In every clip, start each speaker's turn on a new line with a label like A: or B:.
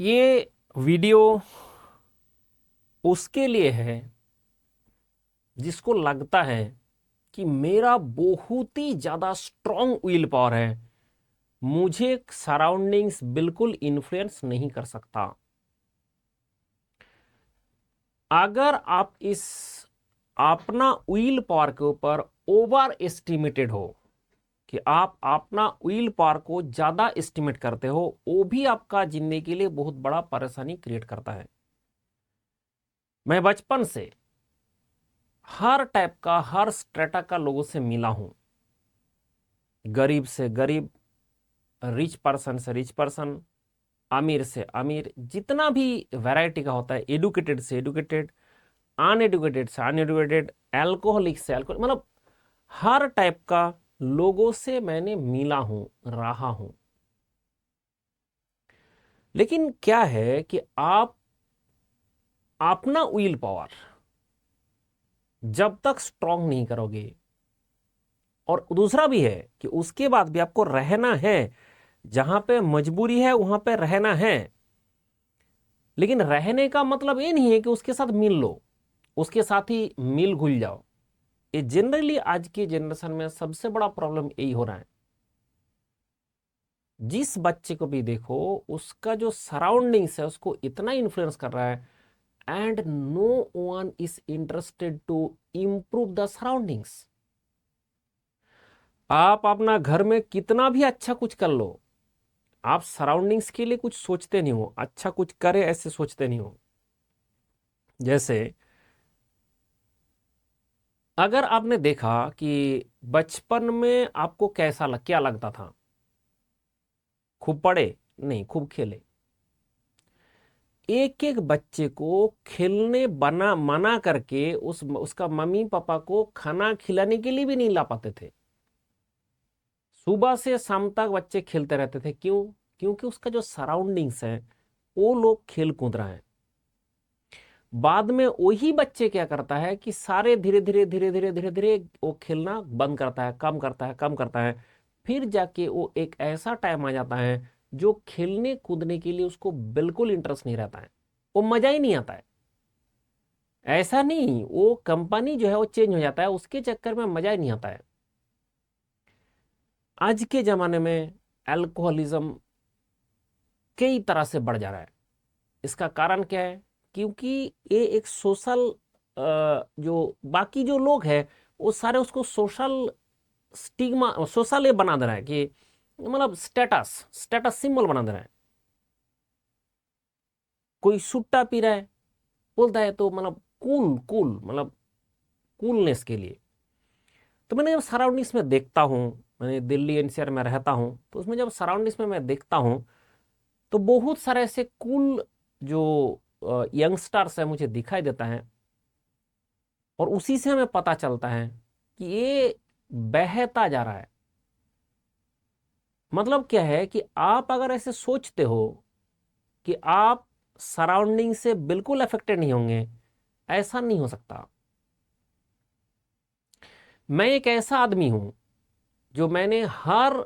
A: ये वीडियो उसके लिए है जिसको लगता है कि मेरा बहुत ही ज्यादा स्ट्रांग विल पावर है, मुझे सराउंडिंग्स बिल्कुल इन्फ्लुएंस नहीं कर सकता। अगर आप इस अपना विल पावर के ऊपर ओवर एस्टिमेटेड हो, कि आप अपना विल पावर को ज्यादा एस्टिमेट करते हो, वो भी आपका जिंदगी के लिए बहुत बड़ा परेशानी क्रिएट करता है। मैं बचपन से हर टाइप का, हर स्ट्रेटा का लोगों से मिला हूं, गरीब से गरीब, रिच पर्सन से रिच पर्सन, अमीर से अमीर, जितना भी वैरायटी का होता है, एडुकेटेड से एडुकेटेड, अनएडुकेटेड से अनएडुकेटेड, अल्कोहलिक से अल्कोहलिक, मतलब हर टाइप का लोगों से मैंने मिला हूं, रहा हूं। लेकिन क्या है कि आप अपना विल पावर जब तक स्ट्रांग नहीं करोगे, और दूसरा भी है कि उसके बाद भी आपको रहना है, जहां पे मजबूरी है वहां पे रहना है, लेकिन रहने का मतलब ये नहीं है कि उसके साथ मिल लो, उसके साथ ही मिल घुल जाओ। ये जनरली आज की जनरेशन में सबसे बड़ा प्रॉब्लम यही हो रहा है। जिस बच्चे को भी देखो, उसका जो सराउंडिंग्स है उसको इतना इन्फ्लुएंस कर रहा है, and no one is interested to improve the surroundings. आप अपना घर में कितना भी अच्छा कुछ कर लो, आप सराउंडिंग्स के लिए कुछ सोचते नहीं हो, अच्छा कुछ करे ऐसे सोचते नहीं हो। जैसे अगर आपने देखा कि बचपन में आपको क्या लगता था, खूब पढ़े नहीं खूब खेले, एक एक बच्चे को खेलने बना मना करके उसका मम्मी पापा को खाना खिलाने के लिए भी नहीं ला पाते थे। सुबह से शाम तक बच्चे खेलते रहते थे। क्यों? क्योंकि उसका जो सराउंडिंग्स है, वो लोग खेल कूद रहे हैं। बाद में वही बच्चे क्या करता है कि सारे धीरे धीरे धीरे धीरे धीरे धीरे वो खेलना बंद करता है, कम करता है, कम करता है। फिर जाके वो एक ऐसा टाइम आ जाता है जो खेलने कूदने के लिए उसको बिल्कुल इंटरेस्ट नहीं रहता है, वो मजा ही नहीं आता है। ऐसा नहीं, वो कंपनी जो है वो चेंज हो जाता है, उसके चक्कर में मजा ही नहीं आता है। आज के जमाने में अल्कोहलिज्म कई तरह से बढ़ जा रहा है। इसका कारण क्या है? क्योंकि ये एक सोशल, जो बाकी जो लोग हैं वो सारे उसको सोशल स्टिग्मा, सोशल ये बना दे रहा है कि मतलब स्टेटस स्टेटस सिंबल बना दे रहा है। कोई सुट्टा पी रहा है, बोलता है तो मतलब कूल कूल, मतलब कूलनेस के लिए। तो मैंने जब सराउंडिंग्स में देखता हूँ, मैंने दिल्ली एनसीआर में रहता हूँ, तो उसमें जब सराउंडिंग्स में मैं देखता हूँ तो बहुत सारे ऐसे कूल जो यंगस्टर्स है मुझे दिखाई देता है। और उसी से हमें पता चलता है कि ये बहता जा रहा है। मतलब क्या है कि आप अगर ऐसे सोचते हो कि आप सराउंडिंग से बिल्कुल अफेक्टेड नहीं होंगे, ऐसा नहीं हो सकता। मैं एक ऐसा आदमी हूं जो मैंने हर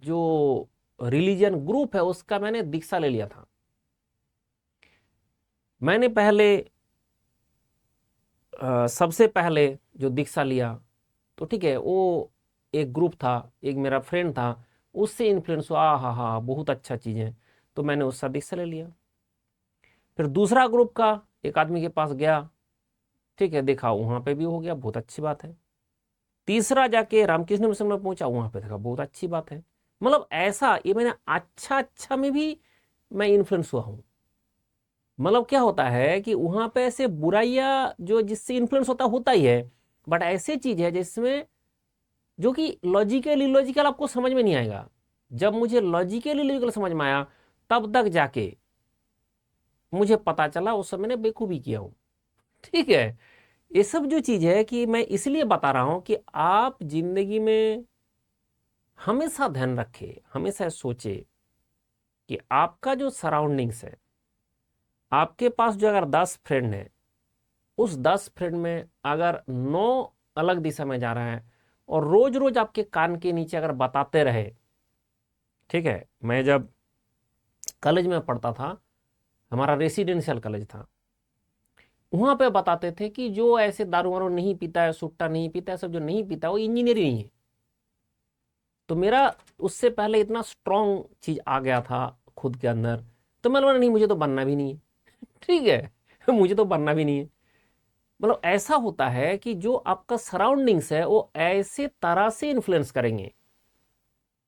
A: जो रिलीजन ग्रुप है उसका मैंने दीक्षा ले लिया था। मैंने पहले सबसे पहले जो दीक्षा लिया, तो ठीक है, वो एक ग्रुप था, एक मेरा फ्रेंड था, उससे इन्फ्लुएंस हुआ, हाँ हाँ बहुत अच्छा चीज़ है, तो मैंने उसका दीक्षा ले लिया। फिर दूसरा ग्रुप का एक आदमी के पास गया, ठीक है, देखा वहां पे भी हो गया, बहुत अच्छी बात है। तीसरा जाके रामकृष्ण मिशन में पहुंचा, वहां पे देखा बहुत अच्छी बात है। मतलब ऐसा ये मैंने अच्छा अच्छा में भी मैं इन्फ्लुएंस हुआ हूं। मतलब क्या होता है कि वहां पे ऐसे बुराइयां जो जिससे इन्फ्लुएंस होता ही है, बट ऐसे चीज है जिसमें जो कि लॉजिकल इलॉजिकल आपको समझ में नहीं आएगा। जब मुझे लॉजिकल इलॉजिकल समझ में आया, तब तक जाके मुझे पता चला उस समय मैंने बेखूबी किया हूं। ठीक है, ये सब जो चीज है कि मैं इसलिए बता रहा हूं कि आप जिंदगी में हमेशा ध्यान रखें, हमेशा सोचे कि आपका जो सराउंडिंग्स है, आपके पास जो अगर 10 फ्रेंड है, उस 10 फ्रेंड में अगर 9 अलग दिशा में जा रहा है, और रोज रोज आपके कान के नीचे अगर बताते रहे, ठीक है, मैं जब कॉलेज में पढ़ता था हमारा रेसिडेंशियल कॉलेज था। वहां पे बताते थे कि जो ऐसे दारू वारू नहीं पीता है, सुट्टा नहीं पीता है, सब जो नहीं पीता वो इंजीनियर ही नहीं है। तो मेरा उससे पहले इतना स्ट्रांग चीज आ गया था खुद के अंदर, तो मैं बोला नहीं, मुझे तो बनना भी नहीं है। ठीक है मुझे तो बनना भी नहीं है। मतलब ऐसा होता है कि जो आपका सराउंडिंग्स है वो ऐसे तरह से इन्फ्लुएंस करेंगे,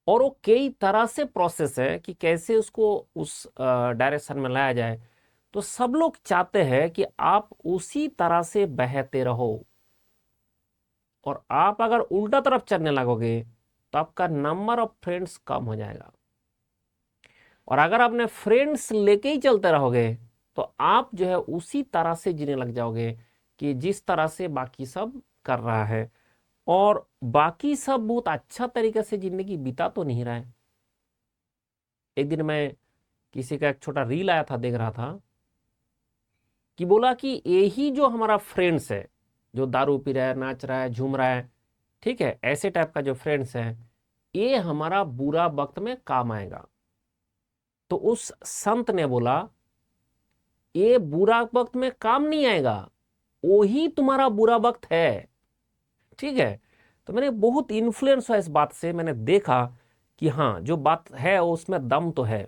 A: और वो कई तरह से प्रोसेस है कि कैसे उसको उस डायरेक्शन में लाया जाए। तो सब लोग चाहते हैं कि आप उसी तरह से बहते रहो, और आप अगर उल्टा तरफ चलने लगोगे तो आपका नंबर ऑफ फ्रेंड्स कम हो जाएगा। और अगर आपने फ्रेंड्स लेके ही चलते रहोगे तो आप जो है उसी तरह से जीने लग जाओगे कि जिस तरह से बाकी सब कर रहा है, और बाकी सब बहुत अच्छा तरीके से जिंदगी बिता तो नहीं रहा है। एक दिन मैं किसी का एक छोटा रील आया था, देख रहा था कि बोला कि यही जो हमारा फ्रेंड्स है, जो दारू पी रहा है, नाच रहा है, झूम रहा है, ठीक है, ऐसे टाइप का जो फ्रेंड्स है, ये हमारा बुरा वक्त में काम आएगा। तो उस संत ने बोला ये बुरा वक्त में काम नहीं आएगा, वही तुम्हारा बुरा वक्त है। ठीक है। तो मैंने बहुत इन्फ्लुएंस हुआ इस बात से, मैंने देखा कि हाँ जो बात है उसमें दम तो है।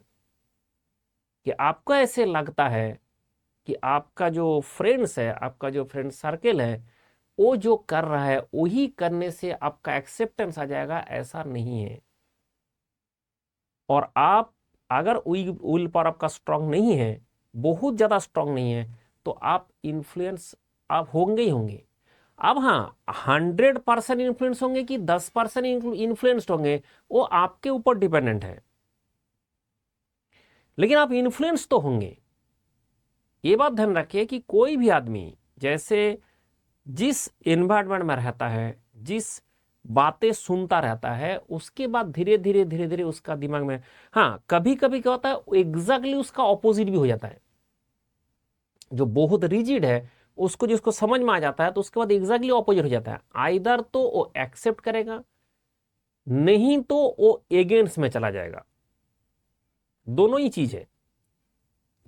A: कि आपको ऐसे लगता है कि आपका जो फ्रेंड्स है, आपका जो फ्रेंड सर्कल है, वो जो कर रहा है वही करने से आपका एक्सेप्टेंस आ जाएगा, ऐसा नहीं है। और आप अगर विल पावर आपका स्ट्रांग नहीं है, बहुत ज्यादा स्ट्रांग नहीं है, तो आप इन्फ्लुएंस आप होंगे ही होंगे। अब हाँ, 100% इन्फ्लुएंस होंगे कि 10% इन्फ्लुएंस्ड होंगे, वो आपके ऊपर डिपेंडेंट है, लेकिन आप इन्फ्लुएंस तो होंगे। ये बात ध्यान रखिए कि कोई भी आदमी जैसे जिस एनवायरनमेंट में रहता है, जिस बातें सुनता रहता है, उसके बाद धीरे धीरे धीरे धीरे उसका दिमाग में, हाँ कभी कभी क्या होता है एग्जैक्टली उसका ऑपोजिट भी हो जाता है। जो बहुत रिजिड है उसको जिसको समझ में आ जाता है तो उसके बाद एग्जैक्टली ऑपोजिट हो जाता है। आइदर तो वो एक्सेप्ट करेगा, नहीं तो वो एगेंस्ट में चला जाएगा। दोनों ही चीज है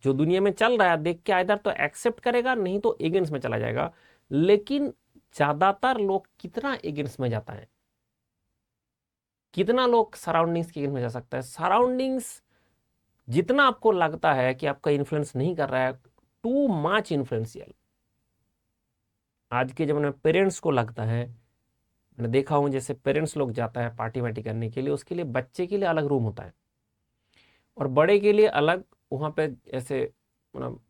A: जो दुनिया में चल रहा है, देख के आइदर तो एक्सेप्ट करेगा, नहीं तो एगेंस्ट में चला जाएगा। लेकिन ज्यादातर लोग कितना एगेंस्ट में जाता है, कितना लोग सराउंडिंग्स के एगेंस्ट में जा सकता है। सराउंडिंग्स जितना आपको लगता है कि आपका इन्फ्लुएंस नहीं कर रहा है, टू मच इन्फ्लुएंशियल। आज के जमाने में पेरेंट्स को लगता है, मैंने देखा हूं जैसे पेरेंट्स लोग जाता है पार्टी वार्टी करने के लिए, उसके लिए बच्चे के लिए अलग रूम होता है और बड़े के लिए अलग। वहां पे ऐसे मतलब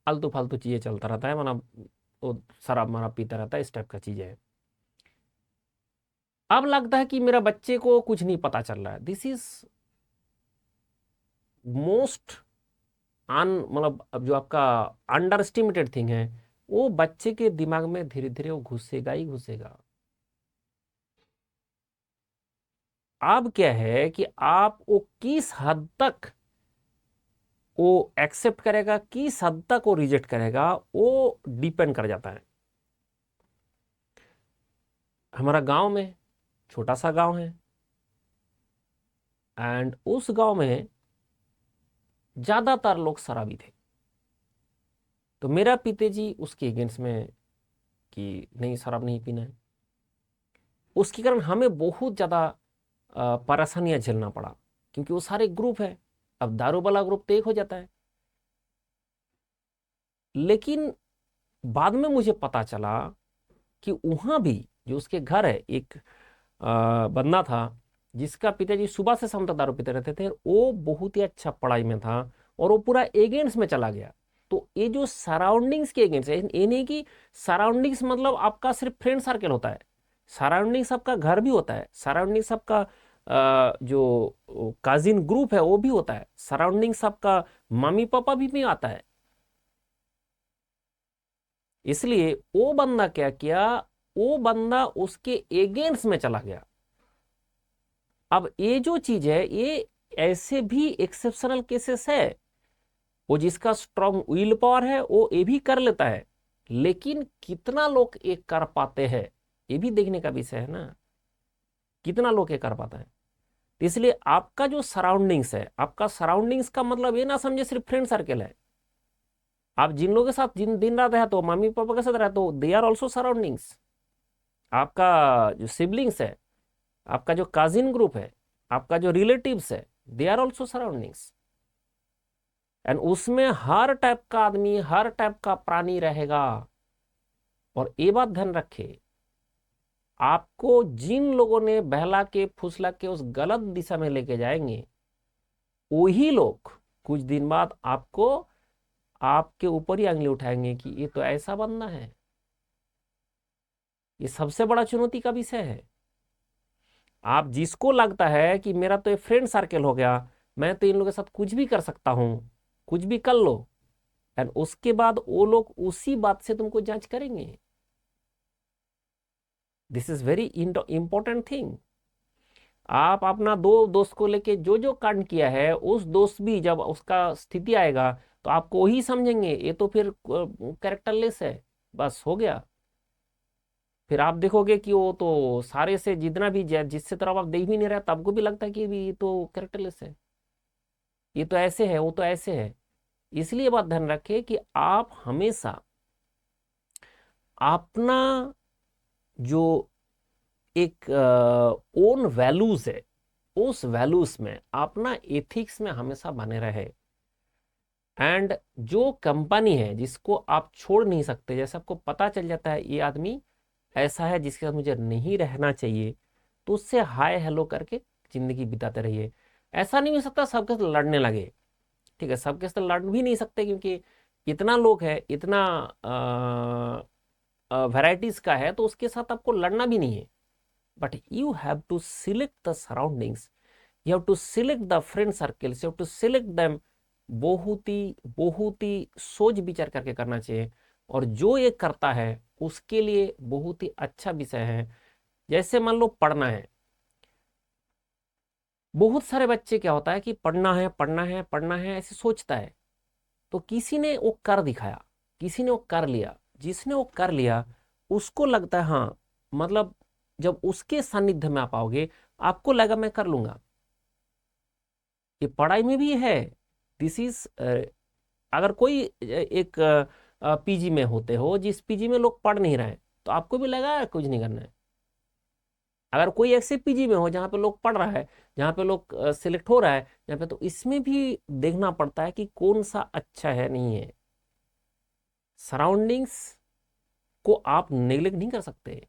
A: आलतू फालतू चीजें चलता रहता है, मतलब वो शराब मारा पीता रहता है, इस टाइप का चीजें है। अब लगता है कि मेरा बच्चे को कुछ नहीं पता चल रहा है। दिस इज मोस्ट मतलब अब जो आपका अंडर एस्टिमेटेड थिंग है, वो बच्चे के दिमाग में धीरे धीरे वो घुसेगा ही घुसेगा। अब क्या है कि आप वो किस हद तक वो एक्सेप्ट करेगा, किस हद तक वो रिजेक्ट करेगा, वो डिपेंड कर जाता है। हमारा गांव में छोटा सा गांव है, एंड उस गांव में ज्यादातर लोग शराबी थे। तो मेरा पिताजी उसके अगेंस्ट में कि नहीं, शराब नहीं पीना है। उसके कारण हमें बहुत ज्यादा परेशानियां झेलना पड़ा, क्योंकि वो सारे ग्रुप है। अब दारू वाला ग्रुप तो एक हो जाता है। लेकिन बाद में मुझे पता चला कि वहां भी जो उसके घर है, एक बंदा था जिसका पिताजी सुबह से शाम तक दारू पीते रहते थे, वो बहुत ही अच्छा पढ़ाई में था, और वो पूरा एगेंस्ट में चला गया। तो ये जो सराउंडिंग्स के एगेंस्ट है, ये नहीं कि सराउंडिंग्स मतलब आपका सिर्फ फ्रेंड सर्कल होता है, सराउंडिंग्स आपका घर भी होता है, सराउंडिंग्स आपका जो काजिन ग्रुप है वो भी होता है, सराउंडिंग्स आपका मम्मी पापा भी आता है। इसलिए वो बंदा क्या किया, वो बंदा उसके एगेंस्ट में चला गया। अब ये जो चीज है ये ऐसे भी एक्सेप्शनल केसेस है, वो जिसका स्ट्रांग विल पावर है वो ये भी कर लेता है, लेकिन कितना लोग ये कर पाते हैं ये भी देखने का विषय है ना, कितना लोग ये कर पाता है। तो इसलिए आपका जो सराउंडिंग्स है, आपका सराउंडिंग्स का मतलब ये ना समझे सिर्फ फ्रेंड सर्कल है, आप जिन लोगों के साथ दिन दिन रात रहते हो, मम्मी पापा के साथ रहते हो, दे आर ऑल्सो सराउंडिंग्स। आपका जो सिबलिंग्स है, आपका जो काजिन ग्रुप है, आपका जो रिलेटिव्स है, they are also surroundings. And उसमें हर टाइप का आदमी, हर टाइप का प्राणी रहेगा। और ये बात ध्यान रखे, आपको जिन लोगों ने बहला के फुसला के उस गलत दिशा में लेके जाएंगे, वही लोग कुछ दिन बाद आपको आपके ऊपर ही अंगली उठाएंगे कि ये तो ऐसा बंदा है। ये सबसे बड़ा चुनौती का विषय है। आप जिसको लगता है कि मेरा तो ये फ्रेंड सर्कल हो गया, मैं तो इन लोगों के साथ कुछ भी कर सकता हूं, कुछ भी कर लो, एंड उसके बाद वो लोग उसी बात से तुमको जज करेंगे। This is very important thing. आप अपना दो दोस्त को लेके जो जो कांड किया है, उस दोस्त भी जब उसका स्थिति आएगा तो आपको वही समझेंगे, ये तो फिर कैरेक्टरलेस है, बस हो गया। फिर आप देखोगे कि वो तो सारे से जितना भी जिससे तरफ आप देख भी नहीं रहे, तब को भी लगता है कि भी ये तो कैरेक्टरलेस है, ये तो ऐसे है, वो तो ऐसे है। इसलिए बात ध्यान रखें कि आप हमेशा अपना जो एक ओन वैल्यूज है, उस वैल्यूज में, अपना एथिक्स में हमेशा बने रहे। एंड जो कंपनी है जिसको आप छोड़ नहीं सकते, जैसे आपको पता चल जाता है ये आदमी ऐसा है जिसके साथ मुझे नहीं रहना चाहिए, तो उससे हाय हेलो करके जिंदगी बिताते रहिए। ऐसा नहीं हो सकता सबके साथ लड़ने लगे, ठीक है, सबके साथ लड़ भी नहीं सकते, क्योंकि इतना लोग है, इतना वैरायटीज का है, तो उसके साथ आपको लड़ना भी नहीं है। But you have to select the surroundings, you have to select the friend circles, you have to select them. बहुत ही सोच विचार करके करना चाहिए। और जो ये करता है उसके लिए बहुत ही अच्छा विषय है। जैसे मान लो पढ़ना है, बहुत सारे बच्चे क्या होता है कि पढ़ना है पढ़ना है पढ़ना है ऐसे सोचता है, तो किसी ने वो कर दिखाया, किसी ने वो कर लिया, जिसने वो कर लिया उसको लगता है हाँ, मतलब जब उसके सानिध्य में आप आओगे आपको लगा मैं कर लूंगा। ये पढ़ाई में भी है। दिस इज, अगर कोई एक पीजी में होते हो, जिस पीजी में लोग पढ़ नहीं रहे हैं, तो आपको भी लगा है कुछ नहीं करना है। अगर कोई ऐसे पीजी में हो जहाँ पे लोग पढ़ रहा है, जहाँ पे लोग सिलेक्ट हो रहा है, जहाँ पे, तो इसमें भी देखना पड़ता है कि कौन सा अच्छा है नहीं है। सराउंडिंग्स को आप नेग्लेक्ट नहीं कर सकते।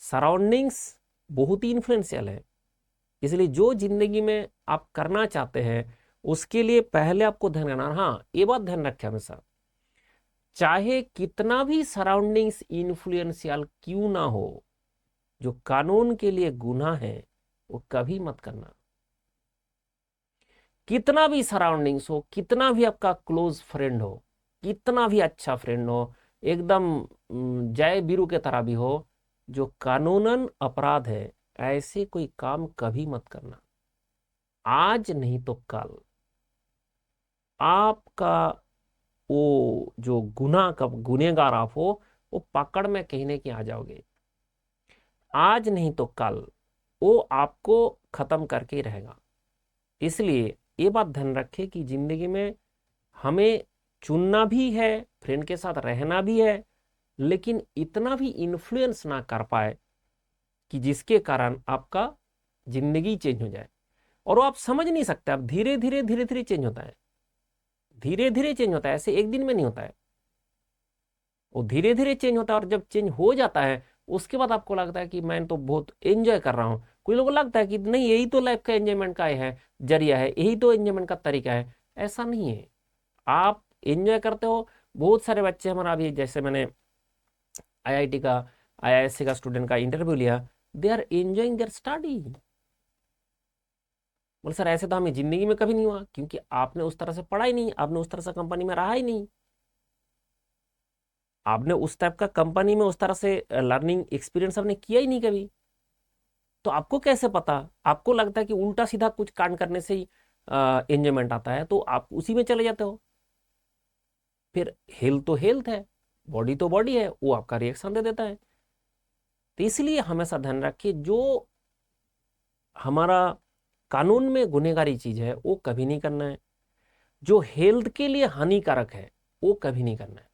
A: सराउंडिंग्स बहुत ही इन्फ्लुएंशियल है। इसलिए जो जिंदगी में आप करना चाहते हैं उसके लिए पहले आपको ध्यान रखना। हाँ, ये बात ध्यान रखें हमेशा, चाहे कितना भी सराउंडिंग्स इन्फ्लुएंशियल क्यों ना हो, जो कानून के लिए गुनाह है वो कभी मत करना। कितना भी सराउंडिंग्स हो, कितना भी आपका क्लोज फ्रेंड हो, कितना भी अच्छा फ्रेंड हो, एकदम जय बीरू के तरह भी हो, जो कानूनन अपराध है, ऐसे कोई काम कभी मत करना। आज नहीं तो कल आपका वो जो गुनाह का गुनहगार आप हो, वो पकड़ में कहीं ना कहीं आ जाओगे। आज नहीं तो कल वो आपको खत्म करके ही रहेगा। इसलिए ये बात ध्यान रखें कि जिंदगी में हमें चुनना भी है, फ्रेंड के साथ रहना भी है, लेकिन इतना भी इन्फ्लुएंस ना कर पाए कि जिसके कारण आपका जिंदगी चेंज हो जाए। और वो आप समझ नहीं सकते, आप धीरे धीरे चेंज होता है, धीरे धीरे चेंज होता है, ऐसे एक दिन में नहीं होता है। वो धीरे धीरे चेंज होता है, और जब चेंज हो जाता है उसके बाद आपको लगता है कि मैं तो बहुत एंजॉय कर रहा हूँ। कोई लोगों को लगता है कि नहीं, यही तो लाइफ का एंजॉयमेंट का है, जरिया है, यही तो एंजॉयमेंट का तरीका है। ऐसा नहीं है। आप एंजॉय करते हो। बहुत सारे बच्चे हमारा, अभी जैसे मैंने आईआईटी का, आईआईएससी का स्टूडेंट का इंटरव्यू लिया, they are enjoying their study. बोले सर ऐसे तो हमें जिंदगी में कभी नहीं हुआ, क्योंकि आपने उस तरह से पढ़ा ही नहीं, आपने उस तरह से कंपनी में रहा ही नहीं, आपने उस टाइप का कंपनी में उस तरह से लर्निंग एक्सपीरियंस आपने किया ही नहीं कभी। तो आपको कैसे पता? आपको लगता है कि उल्टा सीधा कुछ कांड करने से ही एंजॉयमेंट आता है, तो आप उसी में चले जाते हो। फिर हेल्थ तो हेल्थ है, बॉडी तो बॉडी है, वो आपका रिएक्शन दे देता है। तो इसलिए हमेशा ध्यान रखिए, जो हमारा कानून में गुनहगारी चीज है वो कभी नहीं करना है। जो हेल्थ के लिए हानिकारक है वो कभी नहीं करना है।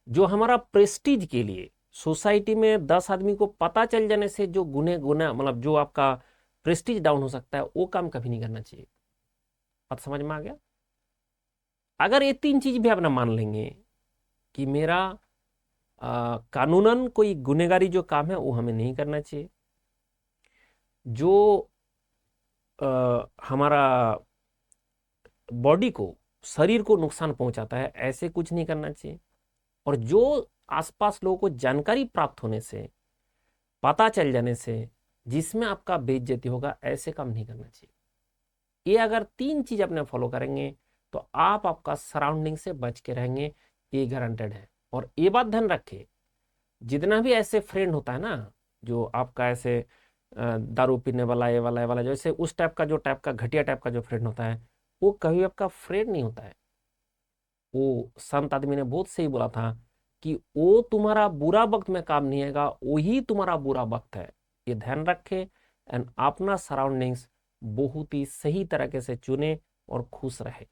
A: जो हमारा प्रेस्टीज के लिए सोसाइटी में 10 आदमी को पता चल जाने से जो गुने गुना मतलब जो आपका प्रेस्टीज डाउन हो सकता है, वो काम कभी नहीं करना चाहिए। बात समझ में आ गया? अगर ये 3 चीज भी आप ना मान लेंगे कि मेरा कानूनन कोई गुनहगारी जो काम है वो हमें नहीं करना चाहिए, जो हमारा बॉडी को, शरीर को नुकसान पहुंचाता है, ऐसे कुछ नहीं करना चाहिए, और जो आसपास लोगों को जानकारी प्राप्त होने से, पता चल जाने से जिसमें आपका बेइज्जती होगा, ऐसे काम नहीं करना चाहिए। ये अगर 3 चीज अपने फॉलो करेंगे तो आप आपका सराउंडिंग से बच के रहेंगे, ये गारंटेड है। और ये बात ध्यान रखें, जितना भी ऐसे फ्रेंड होता है ना, जो आपका ऐसे दारू पीने वाला, ये वाला जो ऐसे उस टाइप का, जो टाइप का घटिया टाइप का जो फ्रेंड होता है, वो कभी आपका फ्रेंड नहीं होता है। वो संत आदमी ने बहुत सही बोला था कि वो तुम्हारा बुरा वक्त में काम नहीं आएगा, वही तुम्हारा बुरा वक्त है। ये ध्यान रखे एंड अपना सराउंडिंग्स बहुत ही सही तरीके से चुने और खुश रहे।